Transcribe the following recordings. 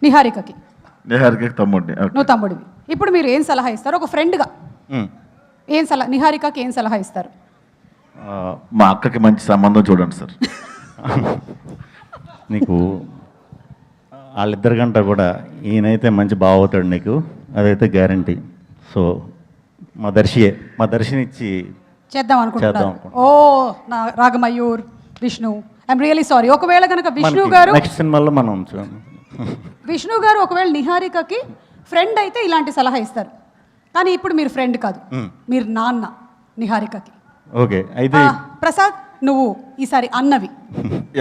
నిహారికకి. నిహారికకి తమ్ముడిని. నువ్వు తమ్ముడివి. ఇప్పుడు మీరు ఏం సలహా ఇస్తారు ఒక ఫ్రెండ్గా? ఏం సలహా, నిహారికకి ఏం సలహా ఇస్తారు? మా అక్కకి మంచి సంబంధం చూడండి సార్. నీకు వాళ్ళిద్దరి గంట కూడా ఈయనైతే మంచి బావ అవుతాడు నీకు, అదైతే గ్యారంటీ. సో మా దర్శిని ఇచ్చి చేద్దాం అనుకుంటున్నారు. ఓ నా Ragamayur, Vishnu, I'm really sorry. ఒకవేళ కనుక విష్ణు గారు నెక్స్ట్ సినిమాలో మనం విష్ణు గారు ఒకవేళ నిహారికకి ఫ్రెండ్ అయితే ఇలాంటి సలహా ఇస్తారు. కానీ ఇప్పుడు మీరు ఫ్రెండ్ కాదు, మీరు నాన్న నిహారికకి. ఓకే అయితే ప్రసాద్ నువ్వు ఈసారి అన్నవి.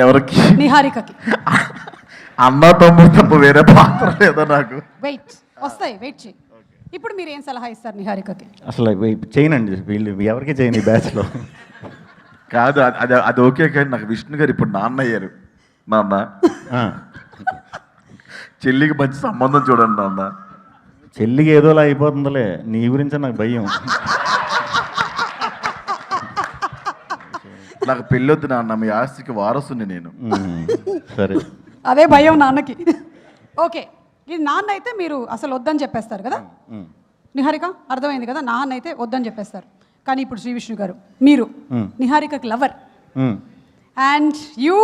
ఎవరికి? నిహారికకి. అన్న తమ్ముడు తప్ప వేరే పాత్ర లేదా నాకు? వెయిట్ వస్తాయి, వెయిట్ చేయి. ఇప్పుడు మీరు ఏం సలహా ఇస్తారు నిహారికకి? అసలు చేయనండి, వీళ్ళు ఎవరికి చేయని బ్యాచ్లో కాదు. అది అది ఓకే, కానీ నాకు విష్ణు గారు ఇప్పుడు నాన్న అయ్యారు. నాన్న చెల్లికి మంచి సంబంధం చూడండి నాన్న. చెల్లికి ఏదోలా అయిపోతుందిలే, నీ గురించే నాకు భయం. నాకు పెళ్ళొద్దు నాన్న, మీ ఆస్తికి వారసుని నేను. సరే అదే భయం నాన్నకి. ఓకే, ఇది నాన్న అయితే మీరు అసలు వద్దని చెప్పేస్తారు కదా నిహారిక, అర్థమైంది కదా? నాన్న అయితే వద్దని చెప్పేస్తారు. కానీ ఇప్పుడు శ్రీ విష్ణు గారు మీరు నిహారికకి lover and you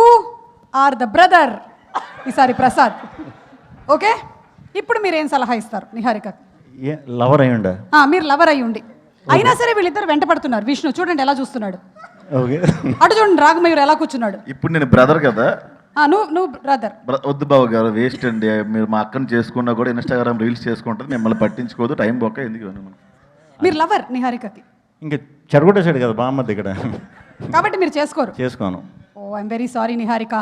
are the brother ఈసారి ప్రసాద్. ఓకే, ఇప్పుడు మీరు ఏం సలహా ఇస్తారు నిహారికకి? లవర్ అయ్యుండా? మీరు లవర్ అయ్యి ఉండి అయినా సరే వీళ్ళిద్దరు వెంట పడుతున్నారు. విష్ణు చూడండి ఎలా చూస్తున్నాడు, అటు చూడండి రాగమయూర్ ఎలా కూర్చున్నాడు. ఇప్పుడు నేను బ్రదర్ కదా. నువ్వు బ్రదర్. వద్దు బాబు గారు, వేస్ట్ అండి. మీరు మా అక్కను చేసుకున్నా కూడా ఇన్స్టాగ్రామ్ రీల్స్ చేసుకుంటుంది, మిమ్మల్ని పట్టించుకోదు, టైం బొక్క ఎందుకు. మీరు లవర్ నిహారికకి. ఇంకా చెరగొట్టేసాడు కదా బామ్మది ఇక్కడ, కాబట్టి మీరు చేసుకోను. Oh I'm very sorry Niharika,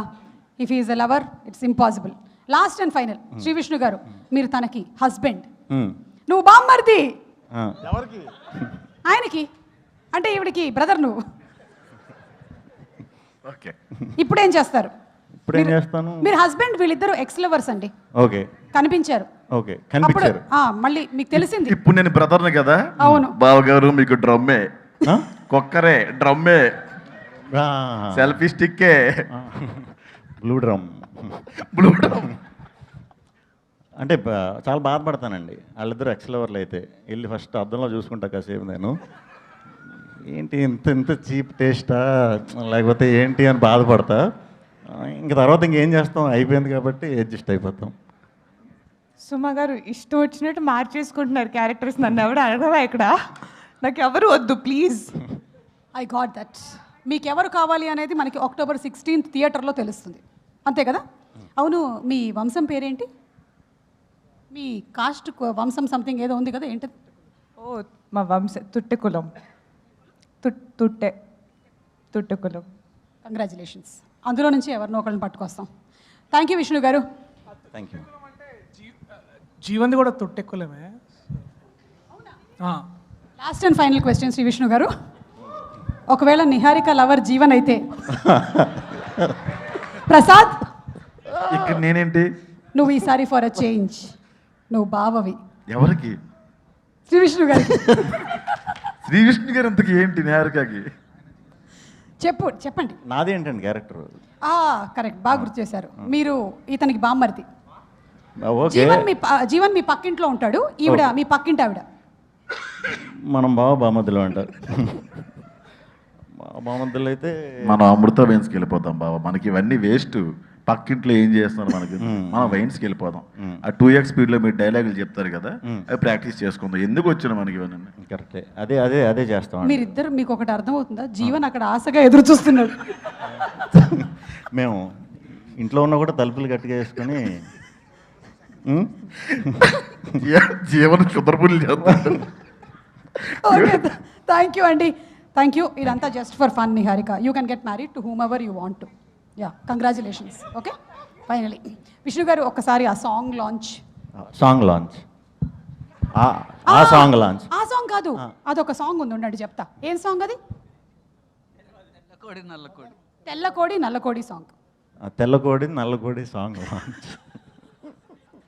if is a lover it's impossible. Last and final Shri Vishnu గారు, మీరు తనకి హస్బెండ్, నువ్వు బామ్మర్ది. ఎవరికి? ఆయనకి, అంటే ఈవిడికి బ్రదర్ నువ్వు. ఓకే, ఇప్పుడు ఏం చేస్తారు? ఇప్పుడు ఏం చేస్తాను? మీరు హస్బెండ్, వీళ్ళిద్దరు ఎక్స్ లవర్స్ అండి. ఓకే, కనిపించారు. ఓకే, కనిపించారు. మళ్ళీ మీకు తెలిసింది. ఇప్పుడు నేను బ్రదర్ని కదా. అవును బావగారు, మీకు డ్రమ్మే, కుక్కరే, డ్రమ్మే, సెల్ఫీ స్టిక్కే, బ్లూ డ్రమ్. బ్లూ డ్రమ్ అంటే చాలా బాధపడతానండి. వాళ్ళిద్దరు ఎక్స్ లవర్లు అయితే వెళ్ళి ఫస్ట్ అద్దంలో చూసుకుంటా కాసేపు నేను, ఏంటి ఇంత ఇంత చీప్ టేస్టా లేకపోతే ఏంటి అని బాధపడతా. ఇంక తర్వాత ఇంకేం చేస్తాం, అయిపోయింది కాబట్టి అడ్జస్ట్ అయిపోతాం. సుమ గారు ఇష్టం వచ్చినట్టు మార్చేసుకుంటున్నారు క్యారెక్టర్స్. నన్ను ఎవరు అడగవా ఇక్కడ? నాకు ఎవరు వద్దు ప్లీజ్. I got that. మీకు ఎవరు కావాలి అనేది మనకి October 16th థియేటర్లో తెలుస్తుంది, అంతే కదా? అవును, మీ వంశం పేరేంటి? మీ కాస్ట్ వంశం సంథింగ్ ఏదో ఉంది కదా, ఏంటది? ఓ మా తుట్టె కులం. తుట్టె కులం. కంగ్రాచులేషన్స్. అందులో నుంచి ఎవరినో ఒకళ్ళని పట్టుకొస్తాం. థ్యాంక్ యూ విష్ణు గారు. Thank you. జీవన్ది కూడా తొట్టెక్కులమే. Last and final question Shri Vishnu గారు, ఒకవేళ నిహారిక లవర్ జీవన్ అయితే ప్రసాద్ ఇక్కడ నేనేంటి? నువ్వు ఈసారి ఫర్ అ చేంజ్ నువ్వు బావవి. ఎవరికి? శ్రీ విష్ణు గారికి. శ్రీ విష్ణు గారు ఇంతకి ఏంటి నిహారికకి? చెప్పండి. నాదేంటండి క్యారెక్టర్? కరెక్ట్, బాగా గుర్తు చేశారు. మీరు ఇతనికి బామ్మర్ది. ఓకే, జీవన్ మీ పక్కింట్లో ఉంటాడు, ఈవిడ మీ పక్కింటి ఆవిడ. మనం బామద్దులు అంటారు. బామద్దులు అయితే మనం అమృత వైన్స్కి వెళ్ళిపోతాం బాబా. మనకి ఇవన్నీ వేస్ట్. పక్కింట్లో ఏం చేస్తున్నారు మనకి, మనం వైన్స్కి వెళ్ళిపోదాం. ఆ 2x స్పీడ్లో మీరు డైలాగులు చెప్తారు కదా, అవి ప్రాక్టీస్ చేసుకుందాం. ఎందుకు వచ్చిన మనకి ఇవన్నీ? కరెక్టే, అదే అదే అదే చేస్తాం. మీరిద్దరు, మీకు ఒకటి అర్థమవుతుందా? జీవన్ అక్కడ ఆశగా ఎదురు చూస్తున్నాడు. మేము ఇంట్లో ఉన్న కూడా తలుపులు గట్టిగా వేసుకొని జీవన క్షుద్రపులు చేస్తాడు. ఓకే, థ్యాంక్ యూ అండి, థ్యాంక్ యూ. ఇదంతా just for fun Niharika. You can get married to whom ever you want to. Yeah, congratulations. Okay, finally Vishnu గారు ఒక్కసారి ఆ సాంగ్ లాంచ్ ఆ సాంగ్ కాదు, అదొక సాంగ్ ఉంది, ఉండండి చెప్తా. ఏం సాంగ్ అది? తెల్లకోడి నల్లకోడి సాంగ్. తెల్లకోడి నల్లకోడి సాంగ్ లాంచ్.